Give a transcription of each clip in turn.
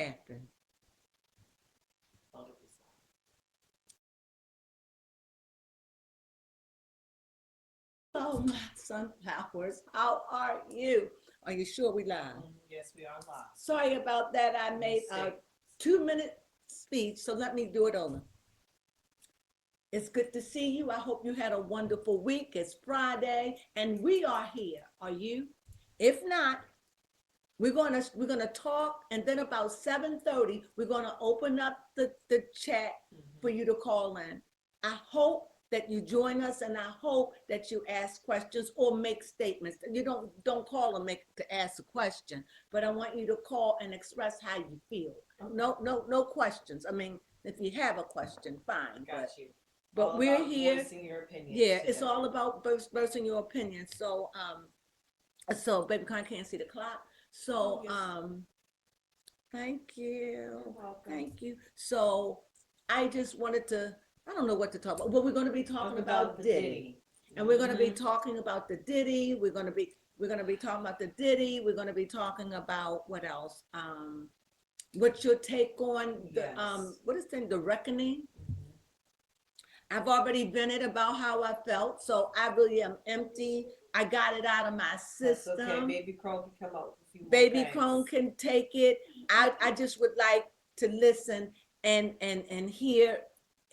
happened? Thought it was Oh, my sunflowers, how are you? Are you sure we live? Yes, we are live. Sorry about that. I made a 2 minute speech, so let me do it over. It's good to see you. I hope you had a wonderful week. It's Friday, and we are here. Are you? If not, we're gonna talk, and then about 7:30, we're gonna open up the chat for you to call in. I hope that you join us, and I hope that you ask questions or make statements. You don't call and make to ask a question, but I want you to call and express how you feel. No questions. I mean, if you have a question, fine. Got you. But All we're about here. Voicing your opinion. Yeah, it's all about voicing your opinion. So baby, I can't see the clock. So yes. thank you. You're welcome. Thank you. So I just wanted to, I don't know what to talk about. Well, we're going to be talking about Diddy. And we're going to be talking about the Diddy. We're going to be talking about the Diddy. We're going to be talking about what else? What's your take on the Yes. what is the reckoning? I've already vented about how I felt, so I really am empty. I got it out of my system. That's okay. Baby Crone can come up with a few more Baby things. Crone can take it. I just would like to listen and hear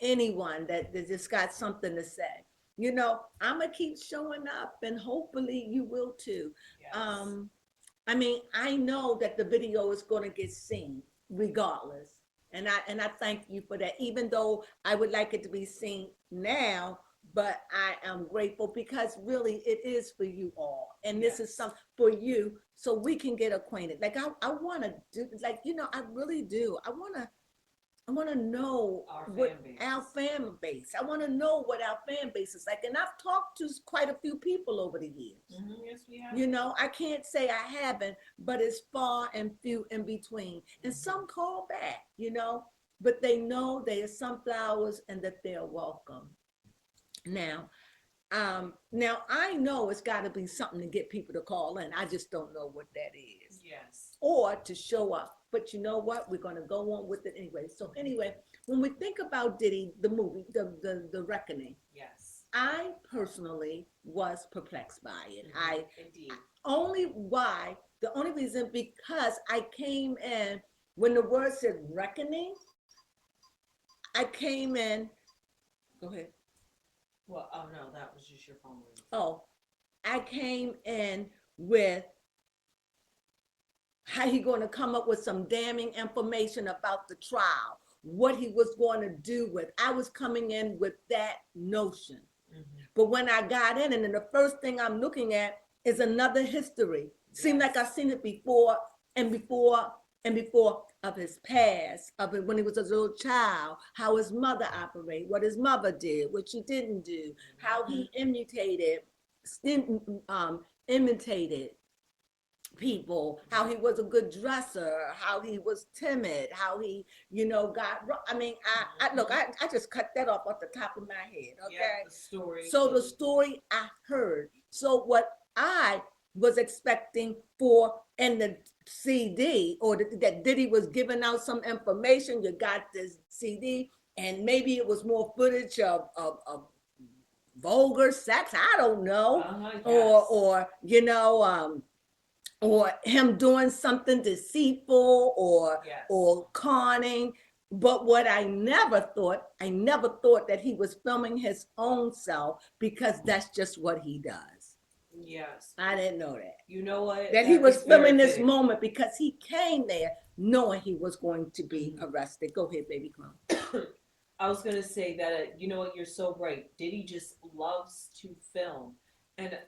anyone that just got something to say. You know, I'm gonna keep showing up, and hopefully you will too. Yes. I mean, I know that the video is going to get seen regardless. And I thank you for that, even though I would like it to be seen now, but I am grateful because really it is for you all. And this is something for you so we can get acquainted. Like I want to do, like, I really do. I want to know what our fan base. I want to know what our fan base is like. And I've talked to quite a few people over the years. Yes, we have. I can't say I haven't, but it's far and few in between. And some call back, but they know they are sunflowers and that they're welcome. Now I know it's got to be something to get people to call in. I just don't know what that is. Yes. Or to show up. But you know what? We're going to go on with it anyway. So anyway, when we think about Diddy, the movie, the Reckoning. Yes. I personally was perplexed by it. Indeed. The only reason, because I came in, when the word said reckoning, I came in, go ahead. Well, oh no, that was just your phone ringing. Oh, I came in with how he going to come up with some damning information about the trial, what he was going to do with. I was coming in with that notion. But when I got in, and then the first thing I'm looking at is another history. Seemed like I've seen it before and before and before, of his past, of it when he was a little child, how his mother operated, what his mother did, what she didn't do, how he imitated people, how he was a good dresser, how he was timid, how he, I mean, I just cut that off the top of my head, okay? Yeah, the story. So the story I heard. So what I was expecting for in the CD, or that Diddy was giving out some information, you got this CD, and maybe it was more footage of vulgar sex, I don't know, Yes. or him doing something deceitful or conning. But what I never thought that he was filming his own self, because that's just what he does. Yes. I didn't know that. You know what? That he was filming this moment because he came there knowing he was going to be arrested. Go ahead, baby Crone. I was going to say that, you know what, you're so right. Diddy just loves to film. And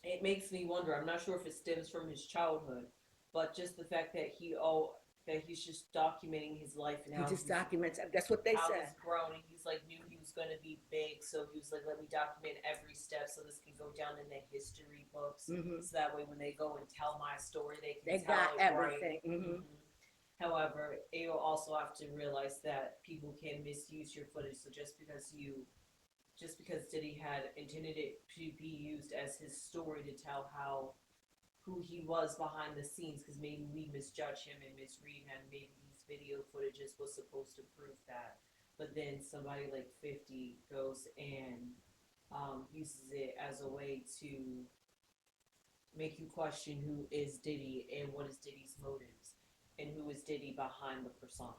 it makes me wonder, I'm not sure if it stems from his childhood, but just the fact that he's just documenting his life and how he just documents. That's what they said. He's grown, and he's like knew he was going to be big, so he was like, let me document every step so this can go down in the history books. So that way when they go and tell my story, they tell got it everything. Right. However, you also have to realize that people can misuse your footage. So just because Diddy had intended it to be used as his story to tell how who he was behind the scenes, because maybe we misjudge him and misread him. Maybe these video footages was supposed to prove that, but then somebody like 50 goes and uses it as a way to make you question who is Diddy and what is Diddy's motives and who is Diddy behind the persona.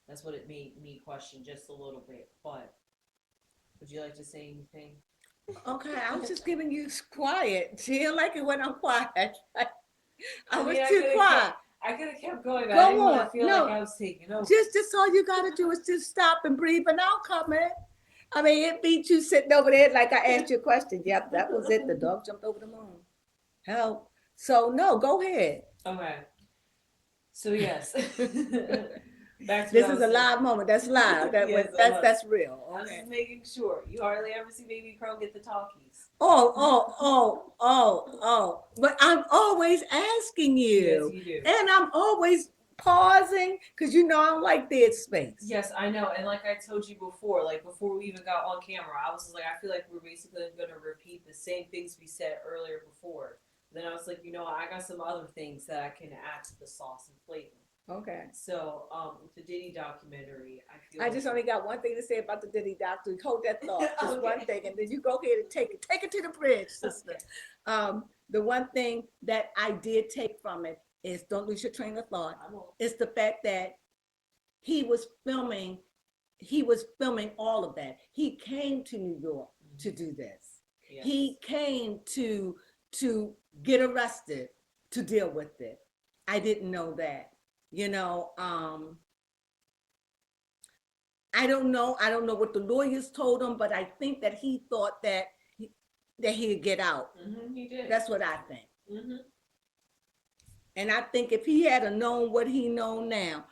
That's what it made me question just a little bit. But would you like to say anything? Okay, I was just giving you quiet. She didn't like it when I'm quiet. I was mean, too quiet. I could have kept going, but Go I didn't want on. to feel No. like I was taking over. Just all you gotta do is just stop and breathe, and I'll come in. I mean, it beat you sitting over there like I asked you a question. Yep, that was it. The dog jumped over the moon. Help. So no, go ahead. Okay. So yes. Back to This what I is was a live moment. That's live. Yes, That's real. I was Okay. just making sure. You hardly ever see Baby Crow get the talkies. Oh. But I'm always asking you. Yes, you do. And I'm always pausing because you know I don't like dead space. Yes, I know. And like I told you before, like before we even got on camera, I was like, I feel like we're basically going to repeat the same things we said earlier before. Then I was like, you know, I got some other things that I can add to the sauce and flavor. Okay. So, with the Diddy documentary, I just only got one thing to say about the Diddy documentary. Hold that thought. Just Okay. one thing, and then you go ahead and take it to the bridge, sister. Okay. The one thing that I did take from it is don't lose your train of thought. It's the fact that he was filming all of that. He came to New York to do this. Yes. He came to get arrested to deal with it. I didn't know that. You know, I don't know what the lawyers told him, but I think that he thought that he'd get out. He did. That's what I think. Mm-hmm. And I think if he had known what he knows now,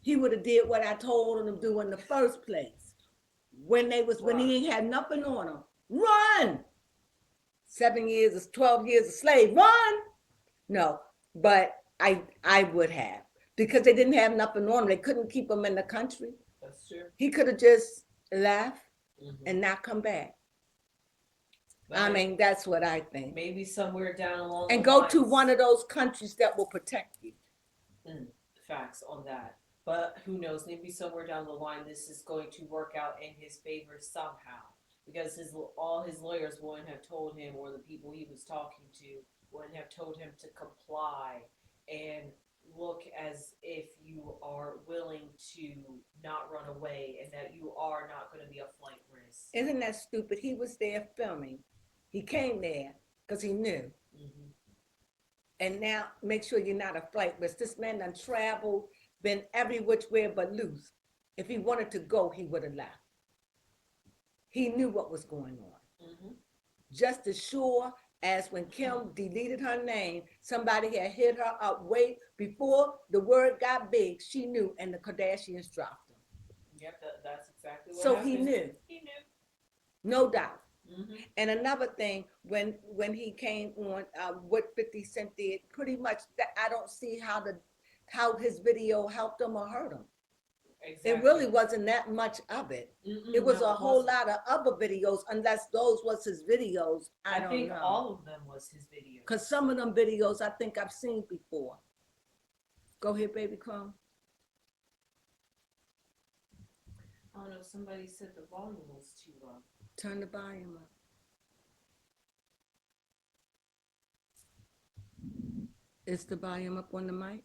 he would have did what I told him to do in the first place. When he ain't had nothing on him. Run! 7 years, 12 years a slave. Run! No, but I would have. Because they didn't have nothing on him. They couldn't keep him in the country. That's true. He could have just left and not come back. But I mean, that's what I think. maybe somewhere down along And the go lines, to one of those countries that will protect you. Facts on that. But who knows? Maybe somewhere down the line, this is going to work out in his favor somehow. Because all his lawyers wouldn't have told him, or the people he was talking to wouldn't have told him to comply and look as if you are willing to not run away and that you are not going to be a flight risk. Isn't that stupid? He was there filming. He came there because he knew. And now make sure you're not a flight risk. This man done traveled, been every which way but loose. If he wanted to go, he would have left. He knew what was going on. Just as sure as when Kim deleted her name, somebody had hit her up way before the word got big. She knew, and the Kardashians dropped him. Yep, that's exactly what So happened. he knew. He knew. No doubt. And another thing, when he came on, what 50 Cent did, pretty much that I don't see how his video helped him or hurt him. Exactly. It really wasn't that much of it. It was a whole lot of other videos, unless those was his videos. I don't think know. all of them was his videos. Because some of them videos I think I've seen before. Go ahead, baby Crone. I don't know, somebody said the volume was too low. Turn the volume up. Is the volume up on the mic?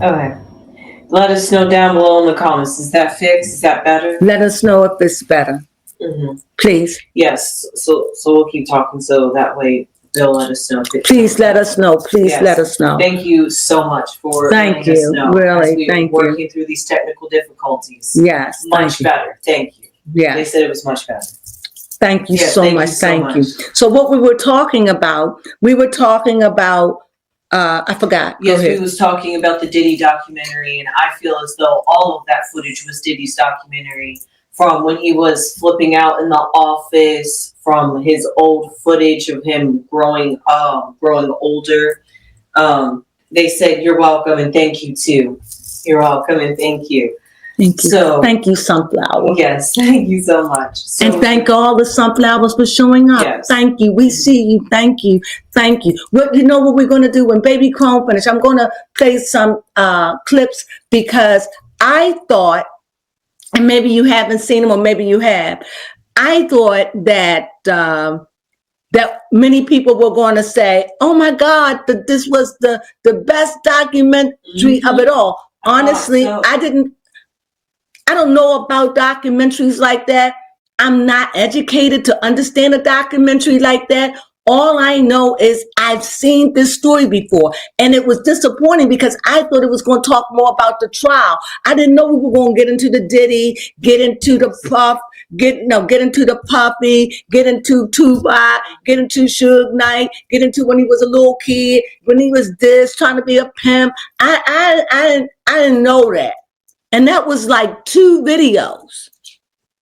Okay. Let us know down below in the comments. Is that fixed? Is that better? Let us know if it's better. Please. Yes. So we'll keep talking so that way they'll let us know. Please let us know. Please let us know. Thank you so much for Thank letting us you. know Really, as we thank were you. working through these technical difficulties. Yes. Much better. Thank you. Yeah. They said it was much better. Thank you Yeah, so much. Thank you. So what we were talking about, I forgot. Yes, we was talking about the Diddy documentary, and I feel as though all of that footage was Diddy's documentary from when he was flipping out in the office, from his old footage of him growing older. They said, "You're welcome and thank you too. You're welcome and thank you." Thank you. So thank you, Sunflower. yes, thank you so much. So, and thank all the sunflowers for showing up. Yes. Thank you. We see you. Thank you. Thank you. What you know what we're going to do when Baby Crone finish? I'm going to play some clips because I thought, and maybe you haven't seen them or maybe you have, I thought that that many people were going to say, "Oh my God, that this was the best documentary of it all." Honestly, I don't know about documentaries like that. I'm not educated to understand a documentary like that. All I know is I've seen this story before, and it was disappointing because I thought it was going to talk more about the trial. I didn't know we were going to get into the Diddy, get into the Puff, get into the Puffy, get into Tupac, get into Suge Knight, get into when he was a little kid, when he was this, trying to be a pimp. I didn't know that. And that was like 2 videos.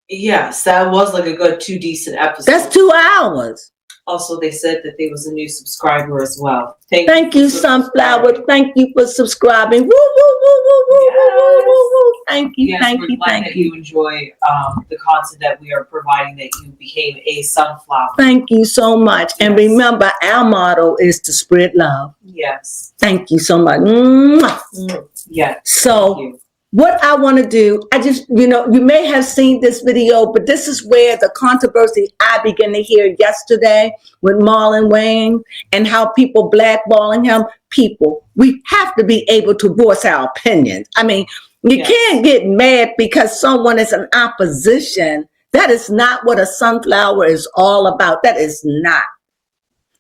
Yes, that was like a good 2 decent episodes. That's 2 hours. Also, they said that there was a new subscriber as well. Thank you, Sunflower. Thank you for subscribing. Woo, woo, woo, woo, woo, yes. woo, woo, woo. Thank you, yes, thank we're you, glad thank that you. you enjoy the content that we are providing, that you became a sunflower. Thank you so much. Yes. And remember, our motto is to spread love. Yes. Thank you so much. Mwah. Yes. So, what I want to do, you may have seen this video, but this is where the controversy I began to hear yesterday with Marlon Wayne and how people blackballing him. People, we have to be able to voice our opinions. I mean, you can't get mad because someone is in opposition. That is not what a sunflower is all about. That is not.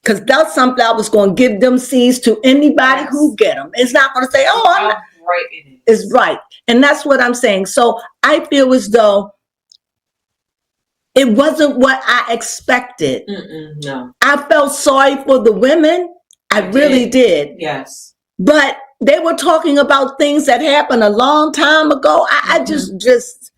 Because that sunflower is going to give them seeds to anybody who get them. It's not going to say, "Oh, I'm not." Right it is. It's right. And that's what I'm saying. So I feel as though it wasn't what I expected. No. I felt sorry for the women. I really did. Yes. But they were talking about things that happened a long time ago. I just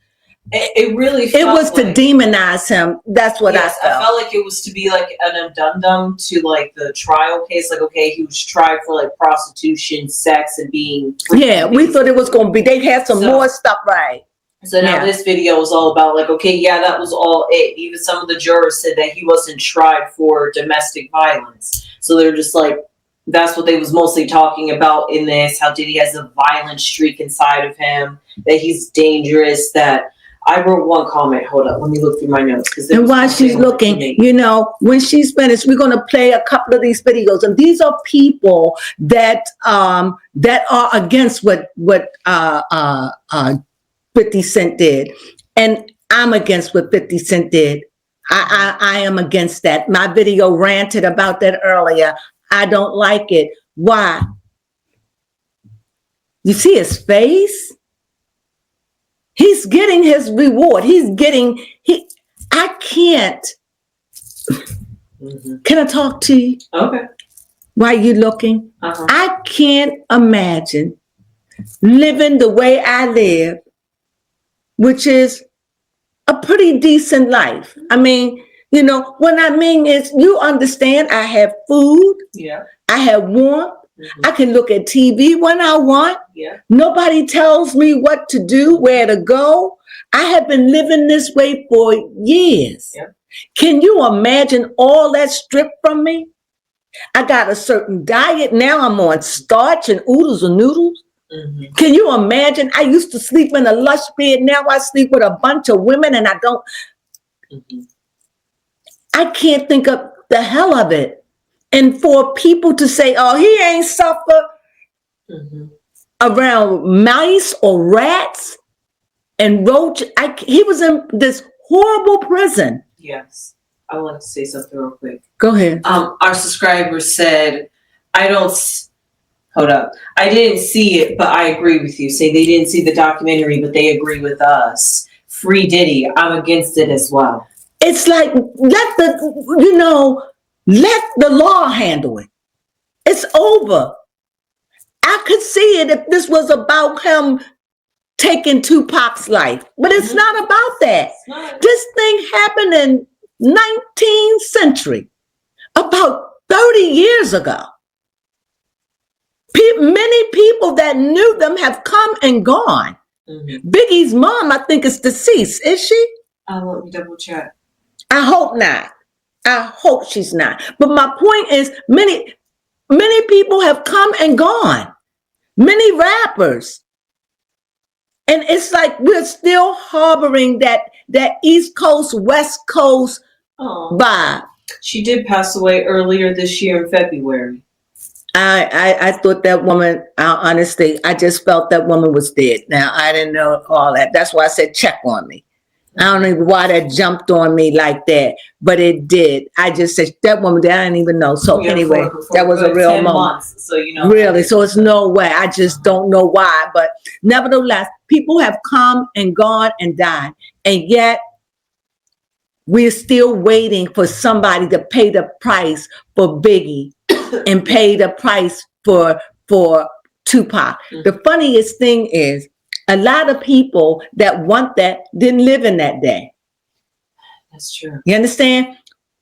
it really it was to demonize him. That's what I felt. I felt like it was to be like an addendum to like the trial case. Like, okay, he was tried for like prostitution, sex, and being free. Yeah, we thought it was going to be, they had some more stuff, right? So now this video is all about like, okay, yeah, that was all it. Even some of the jurors said that he wasn't tried for domestic violence. So they're just like, that's what they was mostly talking about in this, how Diddy has a violent streak inside of him, that he's dangerous, that I wrote one comment. Hold up, let me look through my notes. And while she's looking, when she's finished, we're going to play a couple of these videos. And these are people that are against what 50 Cent did. And I'm against what 50 Cent did. I am against that. My video ranted about that earlier. I don't like it. Why? You see his face? He's getting his reward. I can't. Can I talk to you? Okay. Why you looking? I can't imagine living the way I live, which is a pretty decent life. I mean, what I mean is, you understand, I have food. Yeah. I have warmth. I can look at TV when I want. Yeah. Nobody tells me what to do, where to go. I have been living this way for years. Yeah. Can you imagine all that stripped from me? I got a certain diet. Now I'm on starch and oodles and noodles. Can you imagine? I used to sleep in a lush bed. Now I sleep with a bunch of women and I don't. I can't think of the hell of it. And for people to say, "Oh, he ain't suffer around mice or rats and roaches." He was in this horrible prison. Yes. I would like to say something real quick. Go ahead. Our subscriber said, hold up. I didn't see it, but I agree with you. Say they didn't see the documentary, but they agree with us. Free Diddy. I'm against it as well. It's like, let the law handle it. It's over. I could see it if this was about him taking Tupac's life. But it's not about that. Not. This thing happened in 19th century, about 30 years ago. Many people that knew them have come and gone. Biggie's mom, I think, is deceased. Is she? Let me double check. I hope not. I hope she's not. But my point is, many people have come and gone. Many rappers. And it's like we're still harboring that East Coast, West Coast vibe. She did pass away earlier this year in February. I thought that woman, honestly, I just felt that woman was dead. Now, I didn't know all that. That's why I said check on me. I don't know why that jumped on me like that, but it did. I just said that woman, I didn't even know. So anyway, that was a real 10 moment. Months, so you know. Really, so it's no way. I just don't know why. But nevertheless, people have come and gone and died. And yet, we're still waiting for somebody to pay the price for Biggie and pay the price for Tupac. The funniest thing is, a lot of people that want that didn't live in that day. That's true. You understand?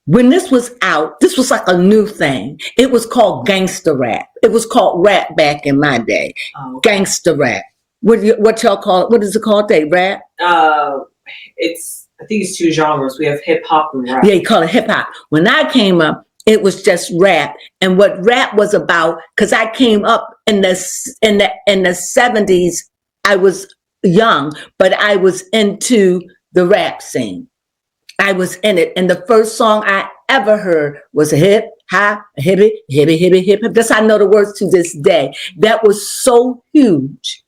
When this was out, this was like a new thing. It was called gangster rap. It was called rap back in my day. Oh, okay. Gangster rap. What y'all call it? What is it called today? Rap? I think it's two genres. We have hip hop and rap. Yeah, you call it hip hop. When I came up, it was just rap. And what rap was about, because I came up in the 70s, I was young, but I was into the rap scene. I was in it. And the first song I ever heard was hip hop, hippie, hippie, hippie, hip hop. That's I know the words to this day. That was so huge.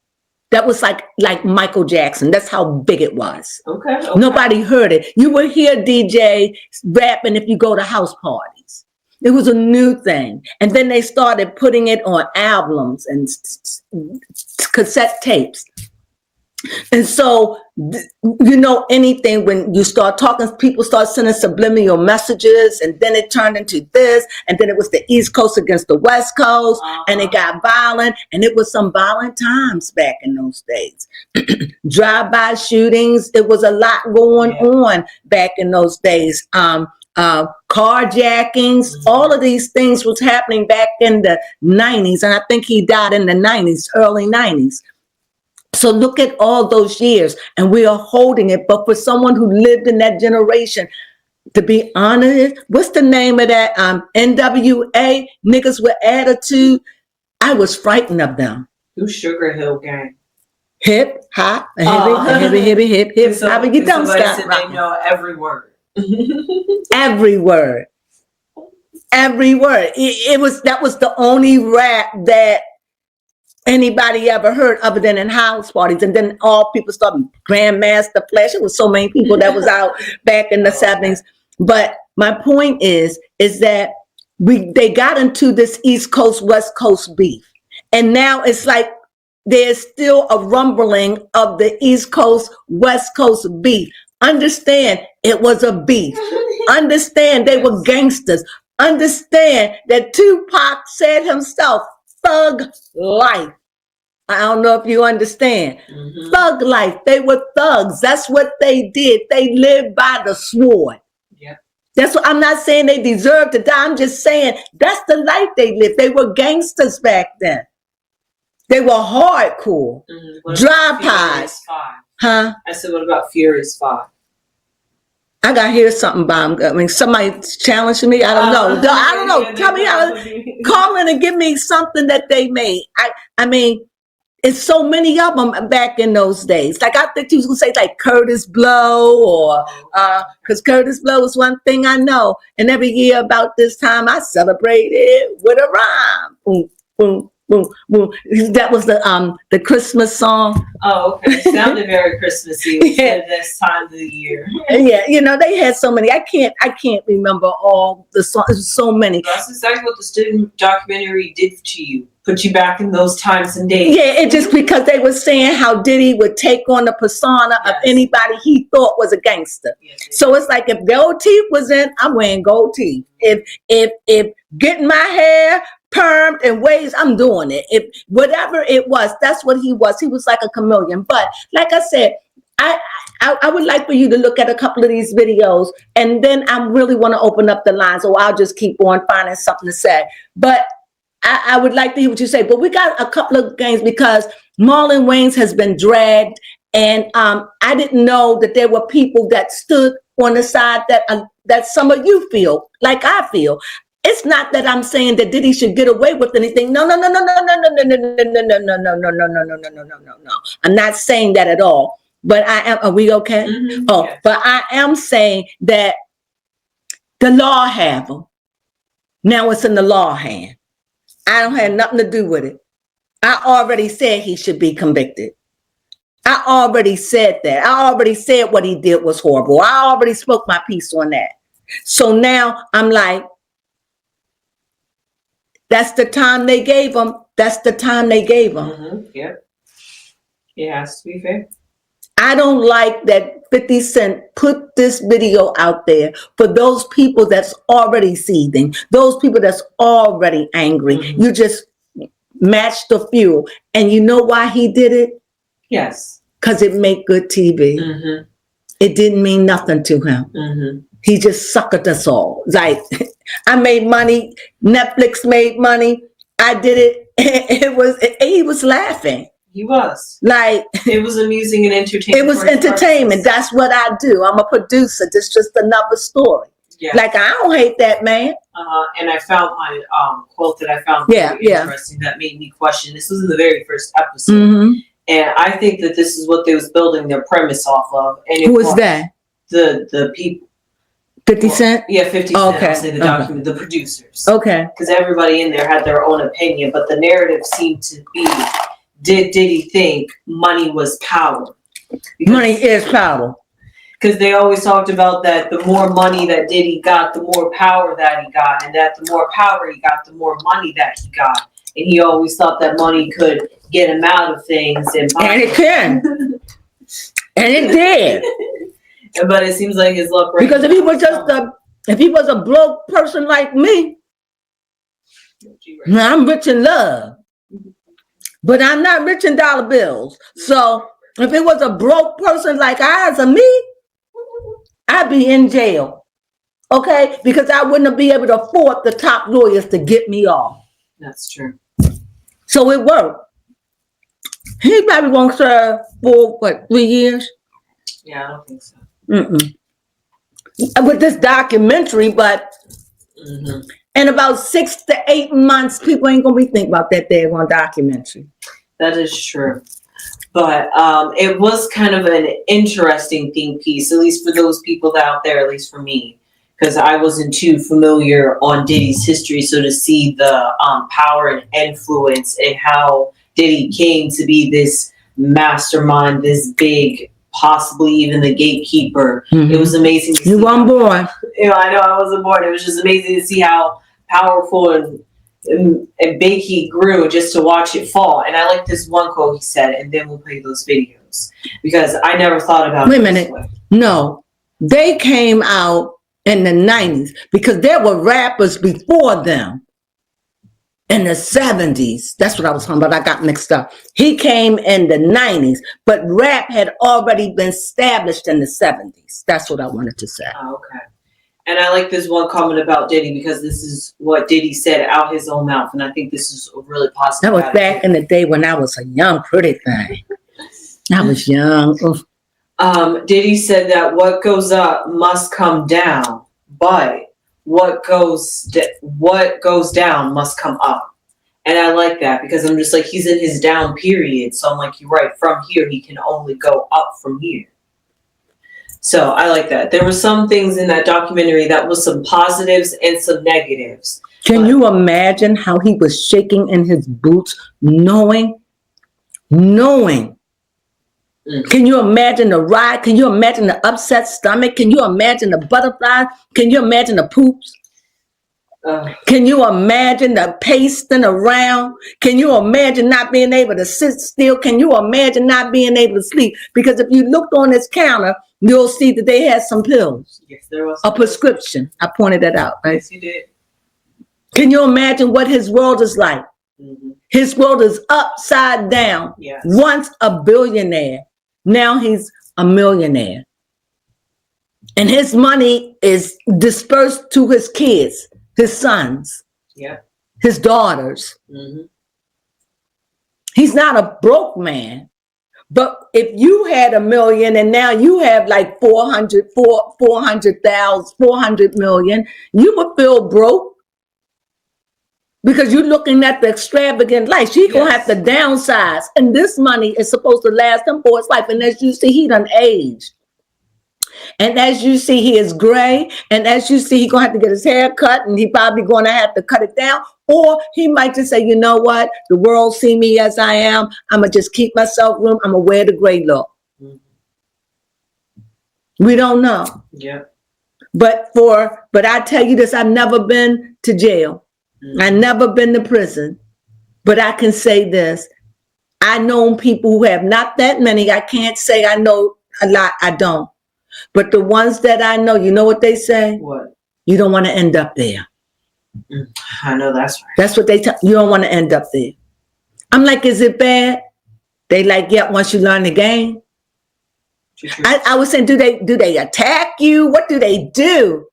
That was like Michael Jackson. That's how big it was. Okay. Nobody heard it. You would hear DJ rapping if you go to house parties. It was a new thing. And then they started putting it on albums and cassette tapes. And so, you know, anything when you start talking, people start sending subliminal messages, and then it turned into this, and then it was the East Coast against the West Coast, and it got violent, and it was some violent times back in those days. Drive-by shootings, it was a lot going on back in those days. Carjackings, all of these things was happening back in the 90s, and I think he died in the 90s, early 90s. So look at all those years, and we are holding it. But for someone who lived in that generation, to be honest, what's the name of that NWA, niggas with attitude? I was frightened of them. Who's Sugar Hill Gang? Hip hop, hippie, hip hop. You don't stop. They know every word. Every word. Every word. That was the only rap that anybody ever heard other than in house parties. And then all people started Grandmaster Flash. It was so many people that was out back in the 70s. But my point is that they got into this East Coast, West Coast beef. And now it's like there's still a rumbling of the East Coast, West Coast beef. Understand it was a beef. Understand they were gangsters. Understand that Tupac said himself, thug life. I don't know if you understand. Thug life. They were thugs. That's what they did. They lived by the sword. Yeah. That's what I'm not saying they deserve to die. I'm just saying that's the life they lived. They were gangsters back then. They were hardcore. Drive-bys. Huh? I said, what about Furious 5? I got to hear something about them. I mean, somebody challenging me. I don't know. I don't know. Tell me how. Call in and give me something that they made. I mean, it's so many of them back in those days. Like I think you was gonna say like Curtis Blow, or because Curtis Blow was one thing I know. And every year about this time, I celebrated with a rhyme. Boom, boom, boom, boom. That was the Christmas song. Oh, okay. It sounded very Christmassy. This time of the year. Yeah, you know, they had so many. I can't remember all the songs. There's so many. That's exactly what the student documentary did to you. Put you back in those times and days. Yeah, it just because they were saying how Diddy would take on the persona of anybody he thought was a gangster. Yes, so it's like if gold teeth was in, I'm wearing gold teeth. If getting my hair permed and waves, I'm doing it. If whatever it was, that's what he was. He was like a chameleon. But like I said, I would like for you to look at a couple of these videos, and then I really want to open up the lines, or I'll just keep on finding something to say. But I would like to hear what you say. But we got a couple of games because Marlon Wayans has been dragged, and I didn't know that there were people that stood on the side that some of you feel like I feel. It's not that I'm saying that Diddy should get away with anything. No. I'm not saying that at all. But I am. Are we okay? Mm-hmm. Oh, Yes. but I am saying that the law have them. Now it's in the law hand. I don't have nothing to do with it. I already said he should be convicted. I already said that. I already said what he did was horrible. I already spoke my piece on that. So now I'm like, that's the time they gave him. That's the time they gave him. Mm-hmm. Yep. It has to be fair. I don't like that 50 Cent put this video out there for those people that's already seething, those people that's already angry. Mm-hmm. You just match the fuel. And you know why he did it? Yes. Because it made good TV. Mm-hmm. It didn't mean nothing to him. Mm-hmm. He just suckered us all. Like, I made money. Netflix made money. I did it. He was laughing. He was. Like, it was amusing and entertaining. It was entertainment. That's what I do. I'm a producer. This is just another story. Yeah. Like, I don't hate that man. And I found my quote that I found very interesting that made me question. This was in the very first episode. Mm-hmm. And I think that this is what they was building their premise off of. And who is that? The people. 50 Cent? Yeah, 50 Cent. Okay. I'll say the document, the producers. Okay. Because everybody in there had their own opinion, but the narrative seemed to be, did Diddy think money was power? Because money is power. Because they always talked about that the more money that Diddy got, the more power that he got, and that the more power he got, the more money that he got. And he always thought that money could get him out of things. And it can. And it did. But it seems like his luck right because if he was a broke person like me, I'm rich in love. But I'm not rich in dollar bills. So if it was a broke person like ours or me, I'd be in jail. Okay? Because I wouldn't be able to afford the top lawyers to get me off. That's true. So it worked. He probably won't serve for, 3 years? Yeah, I don't think so. With this documentary, but in about 6 to 8 months, people ain't going to be thinking about that daggone documentary. That is true. But it was kind of an interesting think piece, at least for those people out there, at least for me, because I wasn't too familiar on Diddy's history. So to see the power and influence and how Diddy came to be this mastermind, this big, possibly even the gatekeeper, it was amazing to see. You weren't born. You know, I know I wasn't born. It was just amazing to see how powerful and big he grew just to watch it fall. And I like this one quote he said, and then we'll play those videos because I never thought about it. Wait a minute. No, they came out in the 90s because there were rappers before them in the 70s. That's what I was talking about. I got mixed up. He came in the 90s, but rap had already been established in the 70s. That's what I wanted to say. Oh, okay. And I like this one comment about Diddy because this is what Diddy said out his own mouth. And I think this is a really positive. That was back in the day when I was a young, pretty thing. I was young. Diddy said that what goes up must come down, but what goes down must come up. And I like that because I'm just like, he's in his down period. So I'm like, you're right. From here, he can only go up from here. So I like that. There were some things in that documentary that was some positives and some negatives. Can you imagine how he was shaking in his boots, knowing? Can you imagine the ride? Can you imagine the upset stomach? Can you imagine the butterflies? Can you imagine the poops? Can you imagine the pacing around? Can you imagine not being able to sit still? Can you imagine not being able to sleep? Because if you looked on his counter, you'll see that they had some pills. Yes, there was a prescription. I pointed that out, right? Yes, you did. Can you imagine what his world is like? Mm-hmm. His world is upside down. Yes. Once a billionaire, now he's a millionaire. And his money is dispersed to his kids, his sons, his daughters. Mm-hmm. He's not a broke man. But if you had $1 million and now you have like 400 million, you would feel broke because you're looking at the extravagant life. She's going to have to downsize. And this money is supposed to last him for his life. And as you see, he done aged. And as you see, he is gray. And as you see, he's going to have to get his hair cut. And he probably going to have to cut it down. Or he might just say, you know what? The world see me as I am. I'm going to just keep myself room. I'm going to wear the gray look. Mm-hmm. We don't know. Yeah. But I tell you this, I've never been to jail. Mm-hmm. I've never been to prison. But I can say this. I know people who have not that many. I can't say I know a lot. I don't. But the ones that I know, you know what they say? What? You don't want to end up there. I know that's right. That's what they tell you. Don't want to end up there. I'm like, is it bad? They like, yeah, once you learn the game. I was saying, do they attack you? What do they do?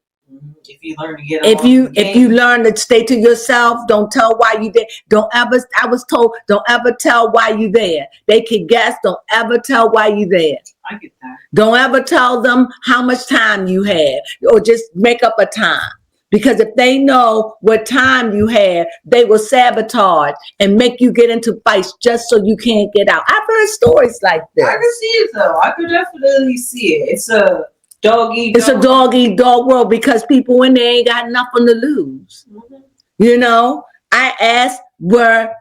If you learn to get if you learn to stay to yourself, don't tell why you there. I was told, don't ever tell why you there. They can guess, don't ever tell why you there. I get that. Don't ever tell them how much time you have, or just make up a time. Because if they know what time you have, they will sabotage and make you get into fights just so you can't get out. I've heard stories like this. I can see it though. I could definitely see it. It's a dog-eat-dog. It's a dog-eat-dog world because people in there ain't got nothing to lose. Mm-hmm. You know, I asked, were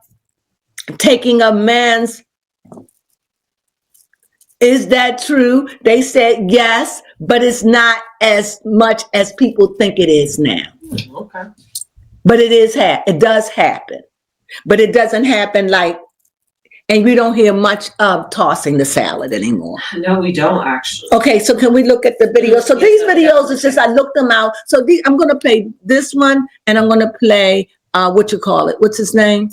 taking a man's, is that true? They said yes, but it's not as much as people think it is now. Okay. But it does happen. But it doesn't happen like, and we don't hear much of tossing the salad anymore. No, we don't actually. Okay, so can we look at the video? So these videos, it's just, I looked them out. So I'm going to play this one, and I'm going to play, what's his name?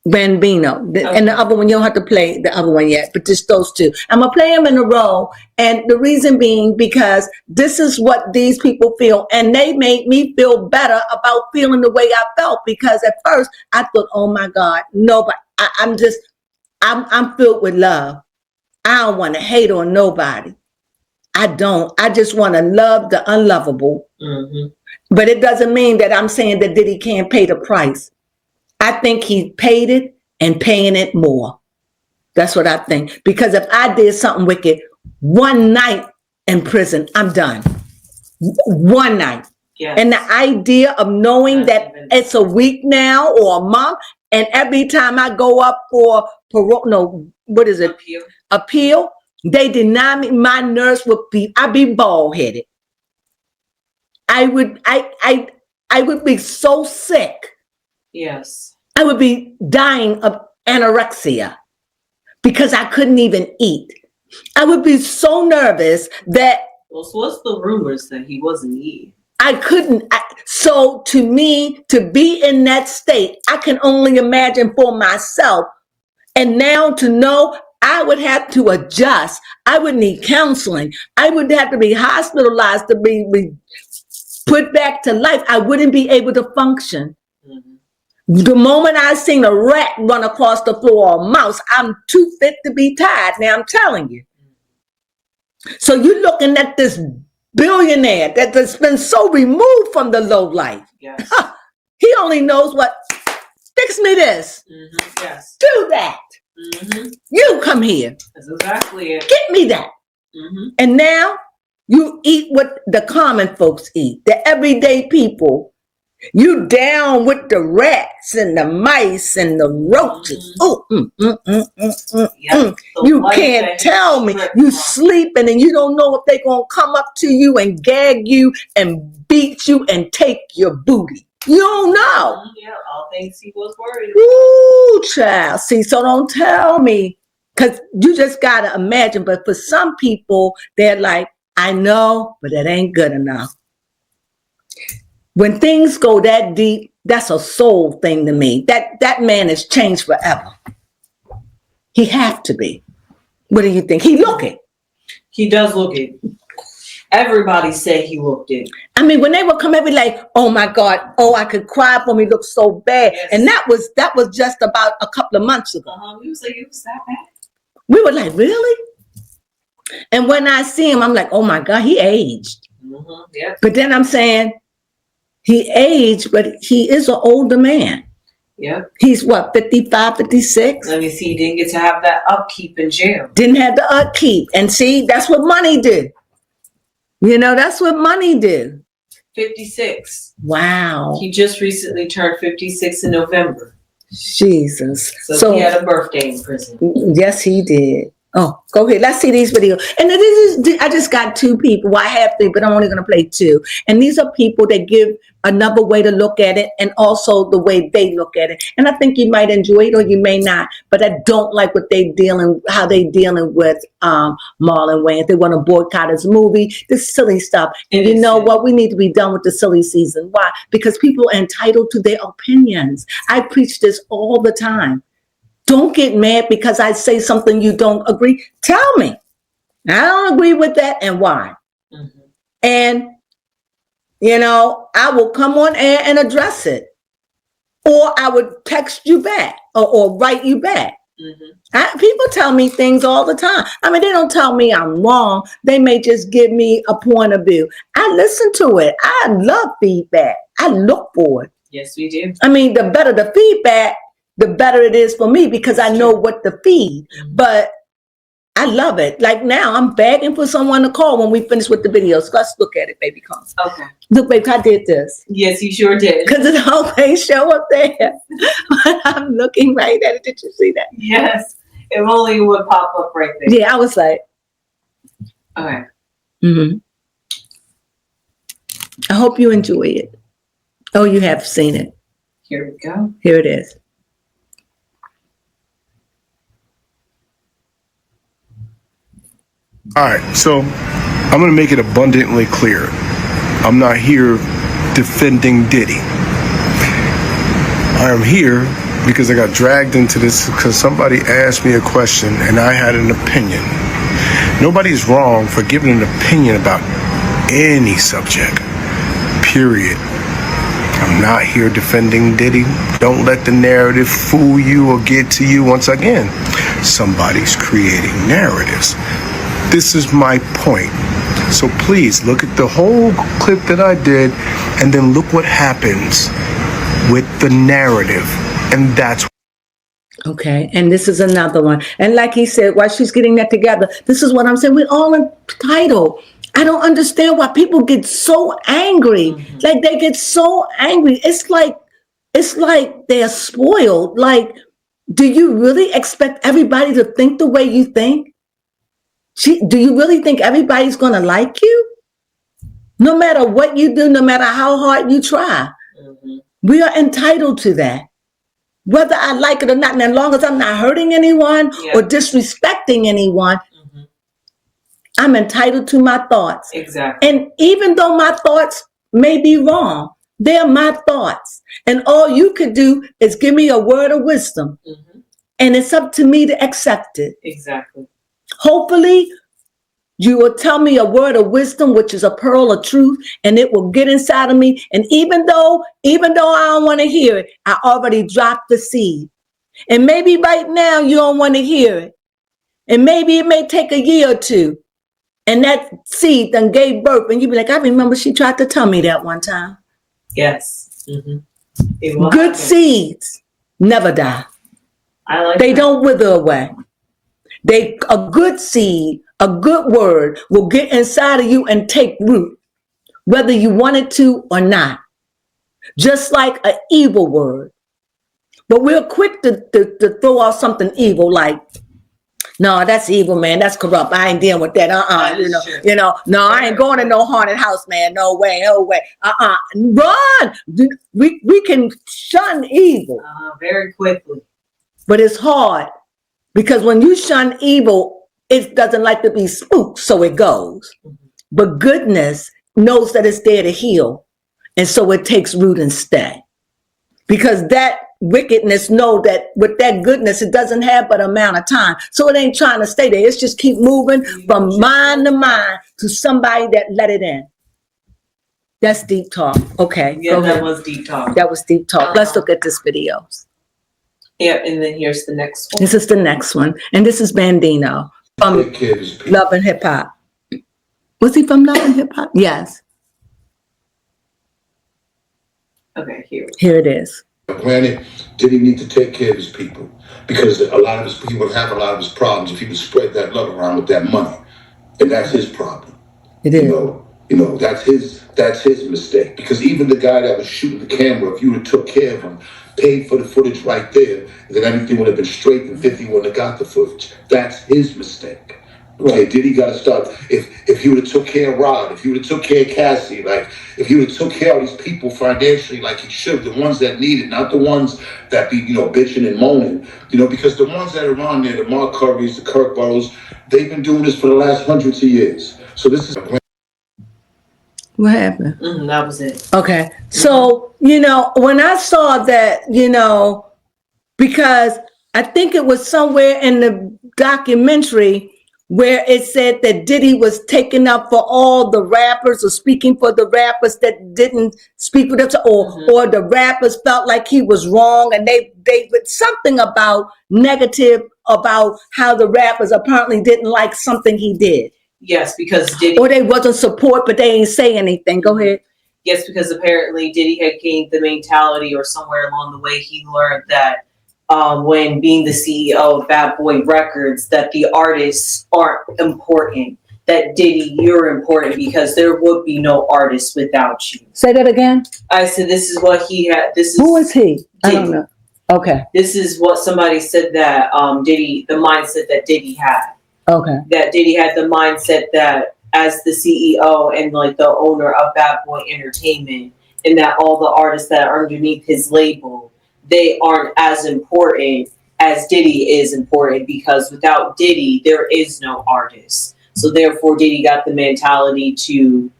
Bambino. Okay. And the other one, you don't have to play the other one yet, but just those two. I'm going to play them in a row. And the reason being, because this is what these people feel. And they made me feel better about feeling the way I felt. Because at first I thought, oh my God, nobody, I'm filled with love. I don't want to hate on nobody. I don't. I just want to love the unlovable. Mm-hmm. But it doesn't mean that I'm saying that Diddy can't pay the price. I think he paid it and paying it more. That's what I think. Because if I did something wicked, one night in prison, I'm done. One night. Yes. And the idea of knowing that it's a week now or a month, and every time I go up for parole, appeal, they deny me, my nerves I'd be bald headed. I would be so sick. Yes. I would be dying of anorexia because I couldn't even eat. I would be so nervous that. Well, so what's the rumors that he wasn't eating? I couldn't. So to me, to be in that state, I can only imagine for myself. And now to know I would have to adjust. I would need counseling. I would have to be hospitalized to be put back to life. I wouldn't be able to function. Mm-hmm. The moment I seen a rat run across the floor or a mouse, I'm too fit to be tied. Now I'm telling you. So you're looking at this billionaire that's been so removed from the low life. Yes. He only knows what, fix me this. Mm-hmm. Yes. Do that. Mm-hmm. You come here. That's exactly it. Get me that. Mm-hmm. And now you eat what the common folks eat, the everyday people. You down with the rats and the mice and the roaches. Yep. You can't tell me. You sleeping and you don't know if they're going to come up to you and gag you and beat you and take your booty. You don't know. Yeah, all things he was worried about. Ooh, child. See, so don't tell me. Because you just got to imagine. But for some people, they're like, I know, but that ain't good enough. When things go that deep, that's a soul thing to me. That man has changed forever. He have to be. What do you think? He look it. He does look it. Everybody say he looked it. I mean, when they would come every like, oh my God, oh, I could cry for me, look so bad. Yes. And that was just about a couple of months ago. We was like, it was that bad. We were like, really? And when I see him, I'm like, oh my God, he aged. Yep. But then I'm saying, he aged, but he is an older man. Yep. He's what, 55, 56? Let me see, he didn't get to have that upkeep in jail. Didn't have the upkeep. And see, that's what money did. You know, that's what money did. 56. Wow. He just recently turned 56 in November. Jesus. So he had a birthday in prison. Yes, he did. Oh, go ahead. Let's see these videos. And I just got two people. Well, I have three, but I'm only going to play two. And these are people that give another way to look at it and also the way they look at it. And I think you might enjoy it or you may not. But I don't like what how they dealing with Marlon Wayans. They want to boycott his movie, this silly stuff. And you know what? We need to be done with the silly season. Why? Because people are entitled to their opinions. I preach this all the time. Don't get mad because I say something you don't agree. Tell me. I don't agree with that and why. Mm-hmm. And, you know, I will come on air and address it. Or I would text you back or write you back. Mm-hmm. People tell me things all the time. I mean, they don't tell me I'm wrong. They may just give me a point of view. I listen to it. I love feedback. I look for it. Yes, we do. I mean, the better the feedback, the better it is for me because I know what to feed. Mm-hmm. But I love it. Like now, I'm begging for someone to call when we finish with the videos. Let's look at it, baby. Come. Okay. Look, baby, I did this. Yes, you sure did. Because it always show up there. But I'm looking right at it. Did you see that? Yes. It only would pop up right there. Yeah, I was like. Okay. Mm-hmm. I hope you enjoy it. Oh, you have seen it. Here we go. Here it is. All right, so I'm going to make it abundantly clear. I'm not here defending Diddy. I am here because I got dragged into this because somebody asked me a question and I had an opinion. Nobody's wrong for giving an opinion about any subject, period. I'm not here defending Diddy. Don't let the narrative fool you or get to you. Once again, somebody's creating narratives. This is my point. So please look at the whole clip that I did and then look what happens with the narrative. And that's okay. And this is another one. And like he said, while she's getting that together, this is what I'm saying. We're all entitled. I don't understand why people get so angry. Mm-hmm. Like they get so angry. It's like they're spoiled. Like, do you really expect everybody to think the way you think? Do you really think everybody's going to like you? No matter what you do, no matter how hard you try. Mm-hmm. We are entitled to that. Whether I like it or not, and as long as I'm not hurting anyone or disrespecting anyone, mm-hmm. I'm entitled to my thoughts. Exactly. And even though my thoughts may be wrong, they're my thoughts. And all you could do is give me a word of wisdom. Mm-hmm. And it's up to me to accept it. Exactly. Hopefully, you will tell me a word of wisdom, which is a pearl of truth, and it will get inside of me. And even though I don't want to hear it, I already dropped the seed. And maybe right now you don't want to hear it. And maybe it may take a year or two. And that seed then gave birth. And you be like, I remember she tried to tell me that one time. Yes. Mm-hmm. Good seeds never die. They don't wither away. A good seed, a good word will get inside of you and take root, whether you want it to or not. Just like an evil word. But we're quick to throw out something evil like, no, that's evil, man. That's corrupt. I ain't dealing with that. No, I ain't going to no haunted house, man. No way. Run. We can shun evil. Very quickly. But it's hard. Because when you shun evil, it doesn't like to be spooked, so it goes. Mm-hmm. But goodness knows that it's there to heal. And so it takes root and stay. Because that wickedness know that with that goodness, it doesn't have but amount of time. So it ain't trying to stay there. It's just keep moving from mind to mind to somebody that let it in. That's deep talk. Okay. Yeah, that was deep talk. That was deep talk. Let's look at this video. Yeah, and then here's the next one. This is the next one. And this is Bandino from Love and Hip Hop. Was he from Love and Hip Hop? Yes. Okay, here it is. Granted, did he need to take care of his people? Because a lot of he would have a lot of his problems if he would spread that love around with that money, and that's his problem. It is. You know, that's his mistake. Because even the guy that was shooting the camera, if you would have took care of him, paid for the footage right there, then everything would have been straight and 50 wouldn't have got the footage. That's his mistake. Okay, Diddy got to start. If he would have took care of Rod, if he would have took care of Cassie, like if he would have took care of these people financially, like he should, the ones that need it, not the ones that be bitching and moaning, because the ones that are on there, the Mark Currys, the Kirk Burrows, they've been doing this for the last hundreds of years. So this is. What happened? That was it. Okay, so when I saw that, because I think it was somewhere in the documentary where it said that Diddy was taking up for all the rappers or speaking for the rappers that didn't speak for themselves, or the rappers felt like he was wrong, and they with something about negative about how the rappers apparently didn't like something he did. Yes, because Diddy, or they wasn't support, but they ain't say anything. Go ahead. Yes, because apparently Diddy had gained the mentality, or somewhere along the way he learned that when being the CEO of Bad Boy Records, that the artists aren't important. That Diddy, you're important, because there would be no artists without you. Say that again. I said this is what he had. Who is he? Diddy. I don't know. Okay. This is what somebody said that Diddy, the mindset that Diddy had. Okay. That Diddy had the mindset that as the CEO and like the owner of Bad Boy Entertainment, and that all the artists that are underneath his label, they aren't as important as Diddy is important, because without Diddy, there is no artist. So therefore, Diddy got the mentality to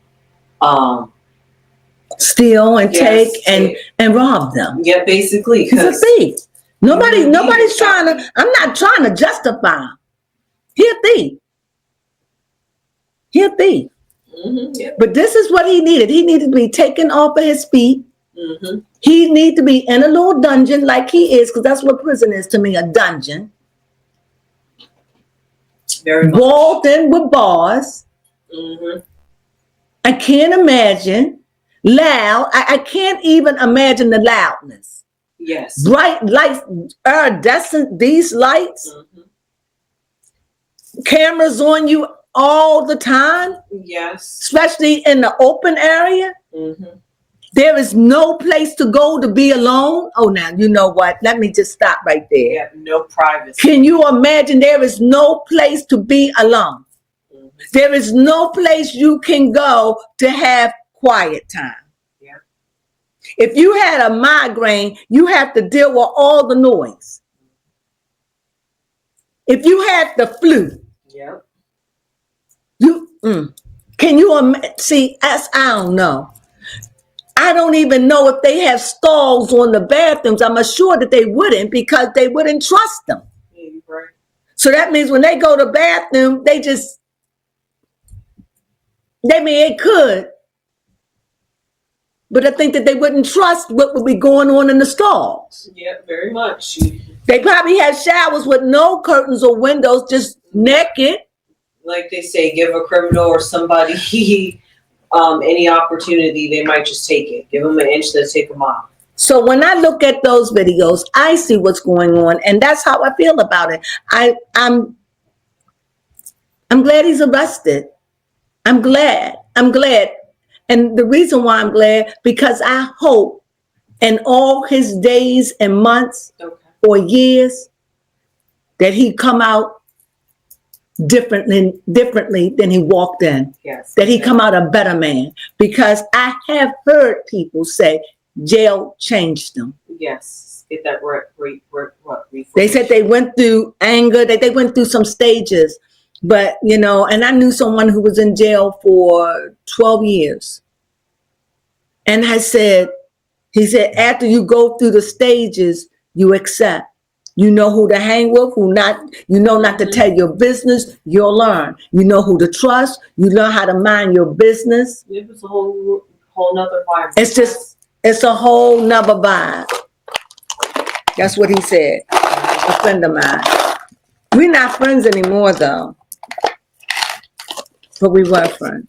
steal and take and rob them. Yeah, basically. He's a thief. Nobody's trying to. I'm not trying to justify him. He a thief. He a thief. But this is what he needed. He needed to be taken off of his feet. He needs to be in a little dungeon like he is, because that's what prison is to me, a dungeon. Very much. Walled in with bars. I can't imagine. Loud. I can't even imagine the loudness. Yes. Bright lights, iridescent, these lights. Cameras on you all the time. Yes. Especially in the open area. There is no place to go to be alone. Oh, now, you know what? Let me just stop right there. Yeah, no privacy. Can you imagine there is no place to be alone? There is no place you can go to have quiet time. Yeah. If you had a migraine, you have to deal with all the noise. If you had the flu, can you see? I don't know. I don't even know if they have stalls on the bathrooms. I'm sure that they wouldn't, because they wouldn't trust them. Right. So that means when they go to the bathroom, they could, but I think that they wouldn't trust what would be going on in the stalls. Yeah, very much. They probably had showers with no curtains or windows, just naked. Like they say, give a criminal or somebody any opportunity, they might just take it. Give them an inch, they'll take them off. So when I look at those videos, I see what's going on, and that's how I feel about it. I'm glad he's arrested. I'm glad. And the reason why I'm glad, because I hope in all his days and months or years that he come out differently than he walked in. Yes. That he come out a better man, because I have heard people say jail changed them. Yes. Get that They said they went through anger, that they went through some stages, but and I knew someone who was in jail for 12 years. And he said, after you go through the stages, you accept. You know who to hang with, who not. You know not to tell your business. You'll learn. You know who to trust. You learn how to mind your business. It was a whole nother vibe. It's a whole nother vibe. That's what he said. A friend of mine. We're not friends anymore, though. But we were friends.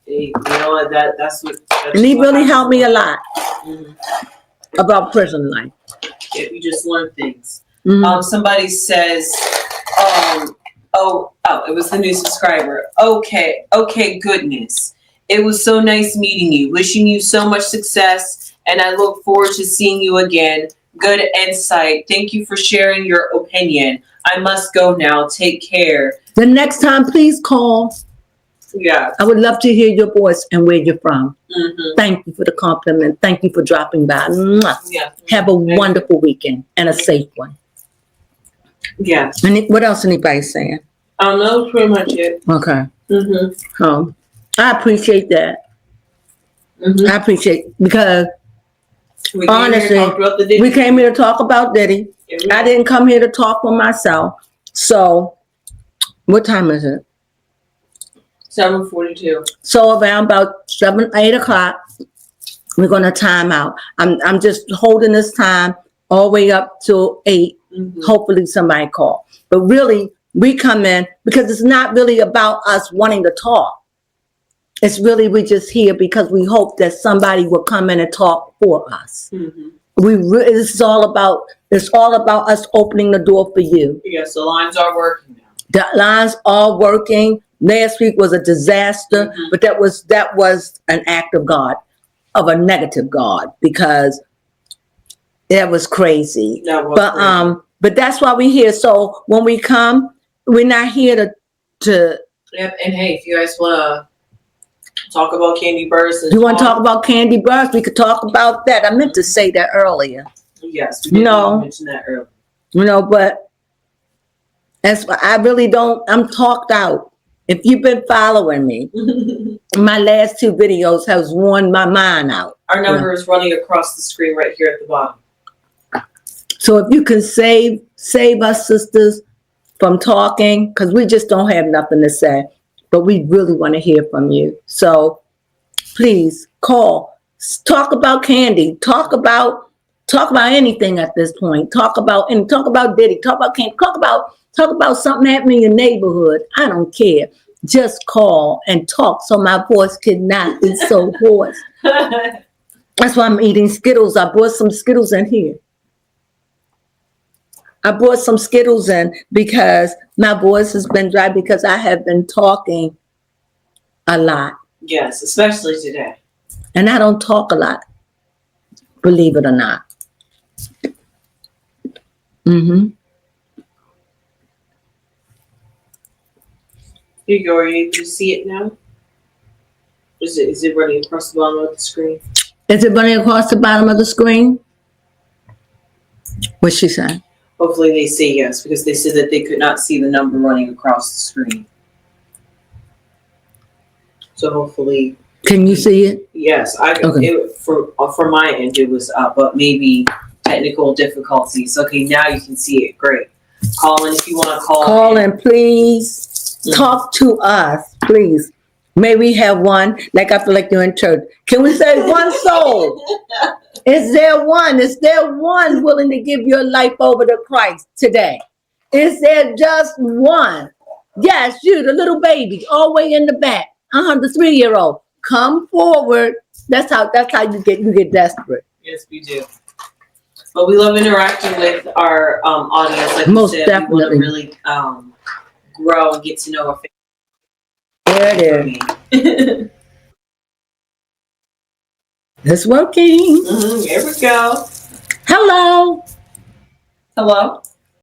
You know what? That's what. And he really helped me a lot Mhm. about prison life. Yeah, you just learn things. Mhm. Somebody says, it was the new subscriber. Okay, goodness. It was so nice meeting you. Wishing you so much success, and I look forward to seeing you again. Good insight. Thank you for sharing your opinion. I must go now. Take care. The next time, please call. Yeah. I would love to hear your voice and where you're from. Mm-hmm. Thank you for the compliment. Thank you for dropping by. Mwah. Yeah. Have a wonderful weekend and a safe one. Yeah. And what else anybody saying? That was pretty much it. Okay. Mm-hmm. I appreciate that. Mm-hmm. I appreciate because honestly, we we came here to talk about Diddy. I didn't come here to talk for myself. So, what time is it? 7:42. So around about 8 o'clock, we're gonna time out. I'm just holding this time all the way up till 8. Mm-hmm. Hopefully somebody call. But really, we come in because it's not really about us wanting to talk. It's really we just here because we hope that somebody will come in and talk for us. Mm-hmm. It's all about us opening the door for you. Yes, the lines are working now. The lines are working. Last week was a disaster, but that was an act of God, of a negative God, because that was crazy. But that's why we're here. So when we come, we're not here to. Yep. And hey, if you guys wanna talk about Candy Burst, You want to talk about Candy Burst? We could talk about that. I meant to say that earlier. Yes, we did mention that earlier. But I really don't. I'm talked out. If you've been following me, my last 2 videos has worn my mind out. Our number is running across the screen right here at the bottom. So if you can save us, sisters, from talking, because we just don't have nothing to say, but we really want to hear from you. So please call, talk about Candy, talk about anything at this point. Talk about Diddy, talk about Candy, talk about something happening in your neighborhood. I don't care. Just call and talk so my voice cannot be so hoarse. That's why I'm eating Skittles. I brought some Skittles in here. I brought some Skittles in because my voice has been dry because I have been talking a lot. Yes, especially today. And I don't talk a lot, believe it or not. Mm-hmm. Here you go. Are you able to see it now? Is it running across the bottom of the screen? Is it running across the bottom of the screen? What's she saying? Hopefully they say yes, because they said that they could not see the number running across the screen. So hopefully. Can you see it? Yes, Okay. From my end it was up, but maybe technical difficulties. Okay, now you can see it. Great. Call in if you want to call. Call in, please. Talk to us, please. May we have one, like I feel like you're in church. Can we say one soul? Is there one? Is there one willing to give your life over to Christ today? Is there just one? Yes, you, the little baby, all the way in the back. The 3-year-old. Come forward. That's how you get desperate. Yes, we do. But we love interacting with our audience. Like Most you said, definitely. We want to really grow and get to know our There it is. It's working. Here we go. Hello. Hello.